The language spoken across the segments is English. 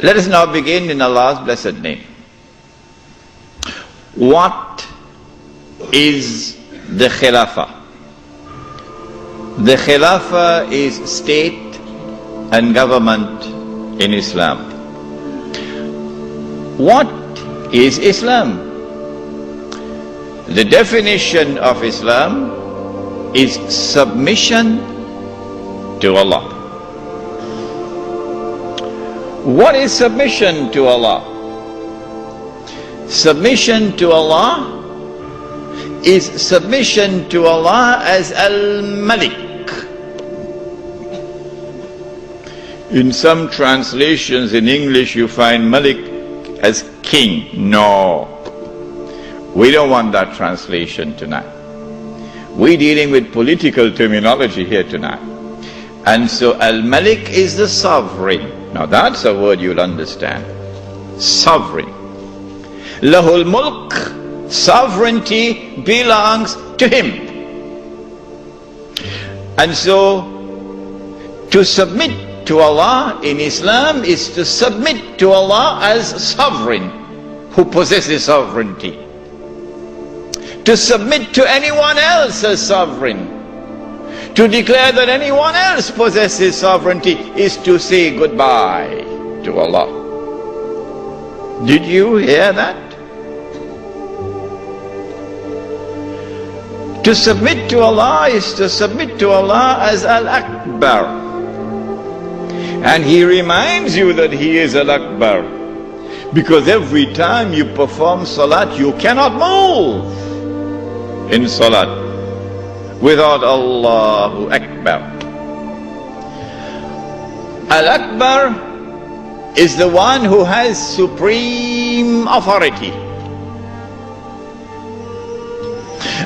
Let us now begin in Allah's blessed name. What is the Khilafah? The Khilafah is state and government in Islam. What is Islam? The definition of Islam is submission to Allah. What is submission to Allah? Submission to Allah is submission to Allah as Al-Malik. In some translations in English you find Malik as king. No. We don't want that translation tonight. We're dealing with political terminology here tonight. And so Al-Malik is the sovereign. Now that's a word you'll understand. Sovereign. Lahul Mulk, sovereignty belongs to him. And so to submit to Allah in Islam is to submit to Allah as sovereign who possesses sovereignty. To submit to anyone else as sovereign, to declare that anyone else possesses sovereignty, is to say goodbye to Allah. Did you hear that? To submit to Allah is to submit to Allah as Al-Akbar. And He reminds you that He is Al-Akbar, because every time you perform Salat, you cannot move in Salat without Allahu Akbar. Al-Akbar is the one who has supreme authority.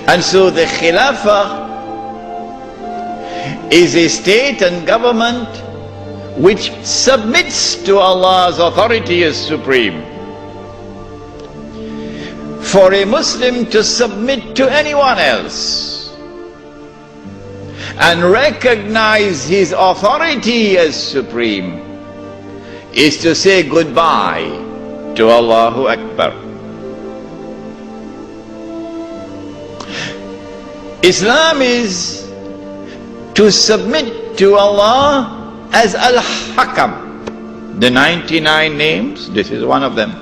And so the Khilafah is a state and government which submits to Allah's authority as supreme. For a Muslim to submit to anyone else and recognize his authority as supreme is to say goodbye to Allahu Akbar. Islam is to submit to Allah as Al-Hakam. The 99 names, this is one of them.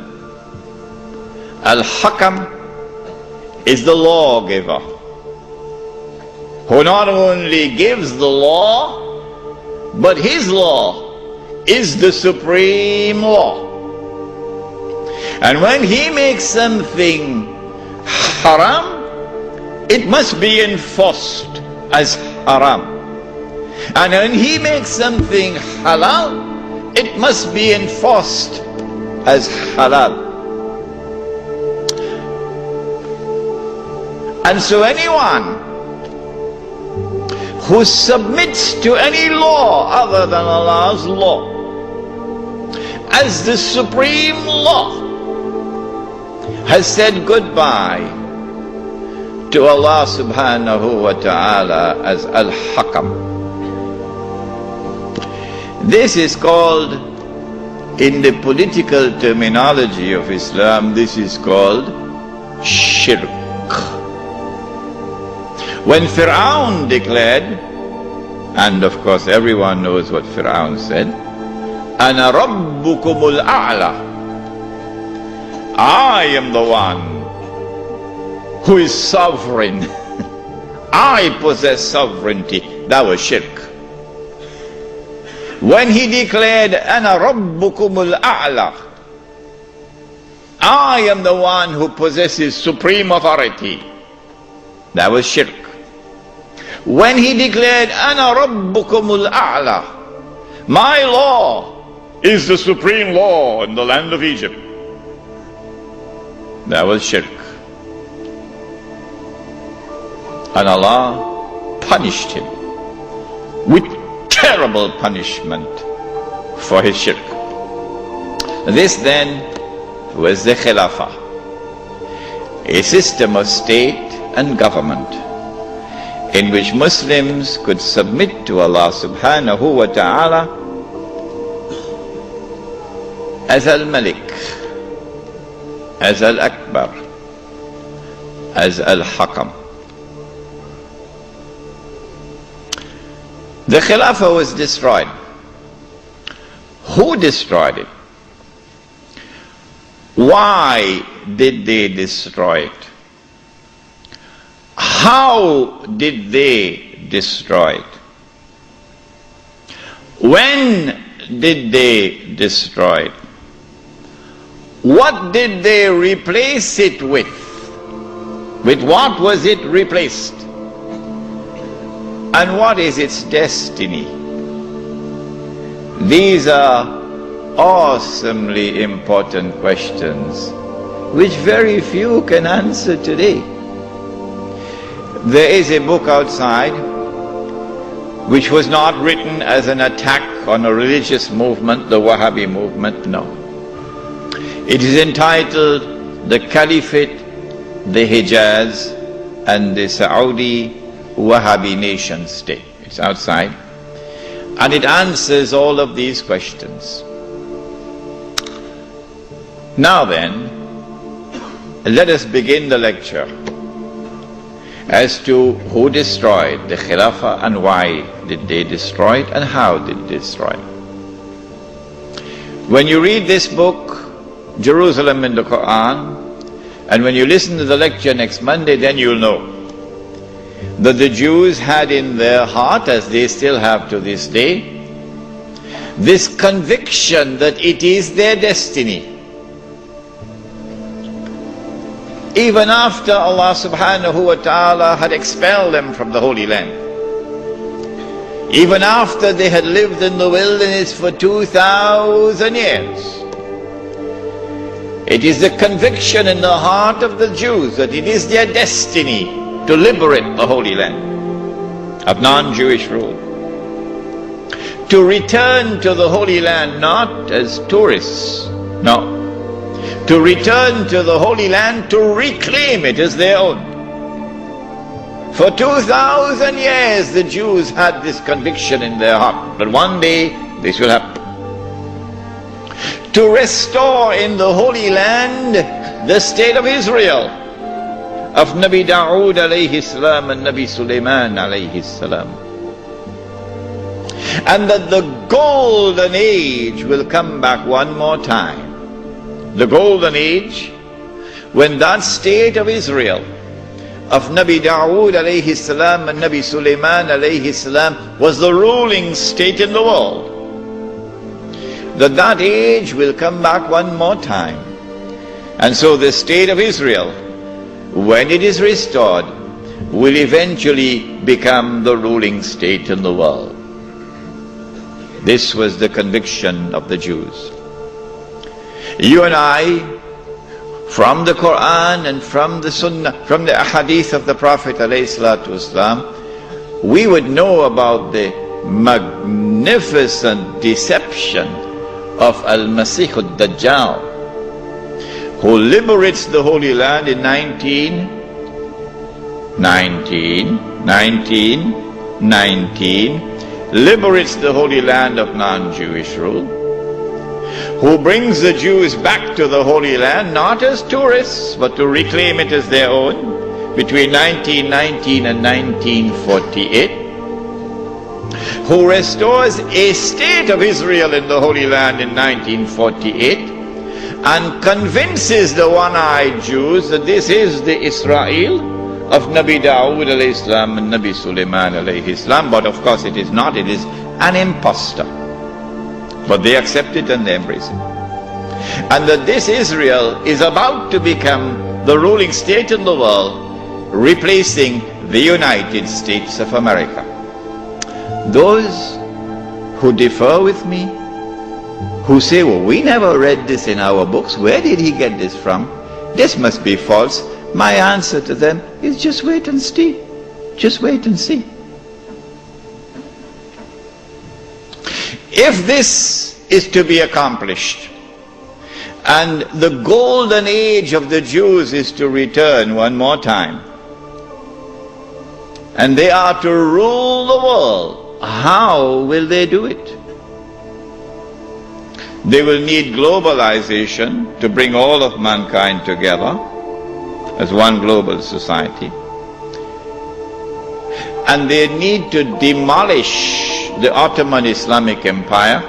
Al-Hakam is the lawgiver, who not only gives the law, but his law is the supreme law. And when he makes something haram, it must be enforced as haram. And when he makes something halal, it must be enforced as halal. And so anyone who submits to any law other than Allah's law as the supreme law has said goodbye to Allah subhanahu wa ta'ala as Al-Hakam. This is called, in the political terminology of Islam, this is called shirk. When Fir'aun declared, and of course everyone knows what Fir'aun said, Ana Rabbukumul A'la, I am the one who is sovereign. I possess sovereignty. That was shirk. When he declared, Ana Rabbukumul A'la, I am the one who possesses supreme authority, that was shirk. When he declared, Ana Rabbukumul A'la, my law is the supreme law in the land of Egypt, that was shirk. And Allah punished him with terrible punishment for his shirk. This then was the Khilafah, a system of state and government in which Muslims could submit to Allah subhanahu wa ta'ala as Al-Malik, as Al-Akbar, as Al-Hakam. The Khilafah was destroyed. Who destroyed it? Why did they destroy it? How did they destroy it? When did they destroy it? What did they replace it with? With what was it replaced? And what is its destiny? These are awesomely important questions which very few can answer today. There is a book outside which was not written as an attack on a religious movement, the Wahhabi movement, no. It is entitled The Caliphate, the Hijaz, and the Saudi Wahhabi nation state. It's outside. And it answers all of these questions. Now then, let us begin the lecture as to who destroyed the Khilafah and why did they destroy it and how did they destroy it. When you read this book, Jerusalem in the Quran, and when you listen to the lecture next Monday, then you'll know that the Jews had in their heart, as they still have to this day, this conviction that it is their destiny. Even after Allah subhanahu wa ta'ala had expelled them from the Holy Land, even after they had lived in the wilderness for 2,000 years, it is the conviction in the heart of the Jews that it is their destiny to liberate the Holy Land of non-Jewish rule, to return to the Holy Land not as tourists, no, to return to the Holy Land to reclaim it as their own. For 2,000 years the Jews had this conviction in their heart, but one day this will happen. To restore in the Holy Land the state of Israel, of Nabi Dawood alayhi salam and Nabi Sulaiman alayhi salam. And that the golden age will come back one more time. The golden age when that state of Israel, of Nabi Dawood alayhi salam and Nabi Sulaiman alayhi salam, was the ruling state in the world. That age will come back one more time. And so the state of Israel, when it is restored, will eventually become the ruling state in the world. This was the conviction of the Jews. You and I, from the Quran and from the Sunnah, from the Ahadith of the Prophet ﷺ, we would know about the magnificent deception of Al-Masih al-Dajjal, who liberates the Holy Land in 1919, liberates the Holy Land of non-Jewish rule, who brings the Jews back to the Holy Land not as tourists but to reclaim it as their own between 1919 and 1948, who restores a state of Israel in the Holy Land in 1948 and convinces the one-eyed Jews that this is the Israel of Nabi Dawood alayhi salam and Nabi Sulaiman alayhi salam. But of course it is not, it is an impostor. But they accept it and they embrace it. And that this Israel is about to become the ruling state in the world, replacing the United States of America. Those who differ with me, who say, well, we never read this in our books, where did he get this from? This must be false. My answer to them is just wait and see. Just wait and see. If this is to be accomplished, and the golden age of the Jews is to return one more time, and they are to rule the world, how will they do it? They will need globalization to bring all of mankind together as one global society. And they need to demolish the Ottoman Islamic Empire,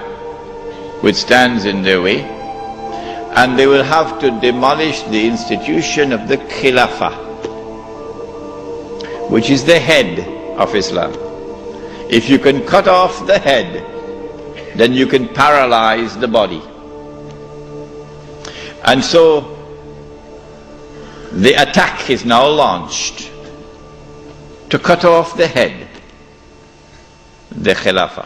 which stands in their way. And they will have to demolish the institution of the Khilafah, which is the head of Islam. If you can cut off the head, then you can paralyze the body. And so the attack is now launched to cut off the head, the Khilafah.